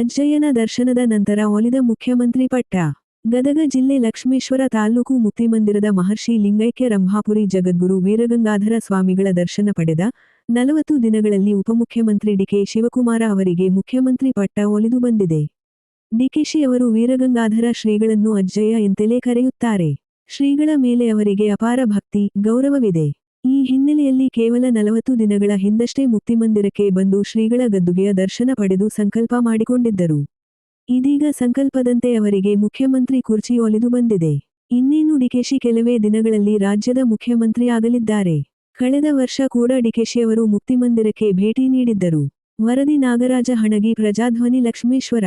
ಅಜ್ಜಯ್ಯನ ದರ್ಶನದ ನಂತರ ಒಲಿದ ಮುಖ್ಯಮಂತ್ರಿ ಪಟ್ಟ. ಗದಗ ಜಿಲ್ಲೆ ಲಕ್ಷ್ಮೇಶ್ವರ ತಾಲ್ಲೂಕು ಮುಕ್ತಿಮಂದಿರದ ಮಹರ್ಷಿ ಲಿಂಗೈಕ್ಯ ರಂಭಾಪುರಿ ಜಗದ್ಗುರು ವೀರಗಂಗಾಧರ ಸ್ವಾಮಿಗಳ ದರ್ಶನ ಪಡೆದ 40 ದಿನಗಳಲ್ಲಿ ಉಪಮುಖ್ಯಮಂತ್ರಿ ಡಿಕೆ ಶಿವಕುಮಾರ ಅವರಿಗೆ ಮುಖ್ಯಮಂತ್ರಿ ಪಟ್ಟ ಒಲಿದು ಬಂದಿದೆ. ಡಿಕೆಶಿ ಅವರು ವೀರಗಂಗಾಧರ ಶ್ರೀಗಳನ್ನು ಅಜ್ಜಯ್ಯ ಎಂತಲೇ ಕರೆಯುತ್ತಾರೆ. ಶ್ರೀಗಳ ಮೇಲೆ ಅವರಿಗೆ ಅಪಾರ ಭಕ್ತಿ, ಗೌರವವಿದೆ. ಈ ಹಿನ್ನೆಲೆಯಲ್ಲಿ ಕೇವಲ 40 ದಿನಗಳ ಹಿಂದಷ್ಟೇ ಮುಕ್ತಿಮಂದಿರಕ್ಕೆ ಬಂದು ಶ್ರೀಗಳ ಗದ್ದುಗೆಯ ದರ್ಶನ ಪಡೆದು ಸಂಕಲ್ಪ ಮಾಡಿಕೊಂಡಿದ್ದರು. ಇದೀಗ ಸಂಕಲ್ಪದಂತೆ ಅವರಿಗೆ ಮುಖ್ಯಮಂತ್ರಿ ಕುರ್ಚಿ ಒಲಿದು ಬಂದಿದೆ. ಇನ್ನೇನು ಡಿಕೆಶಿ ಕೆಲವೇ ದಿನಗಳಲ್ಲಿ ರಾಜ್ಯದ ಮುಖ್ಯಮಂತ್ರಿ ಆಗಲಿದ್ದಾರೆ. ಕಳೆದ ವರ್ಷ ಕೂಡ ಡಿಕೆಶಿಯವರು ಮುಕ್ತಿಮಂದಿರಕ್ಕೆ ಭೇಟಿ ನೀಡಿದ್ದರು. ವರದಿ ನಾಗರಾಜ ಹಣಗಿ, ಪ್ರಜಾಧ್ವನಿ, ಲಕ್ಷ್ಮೇಶ್ವರ.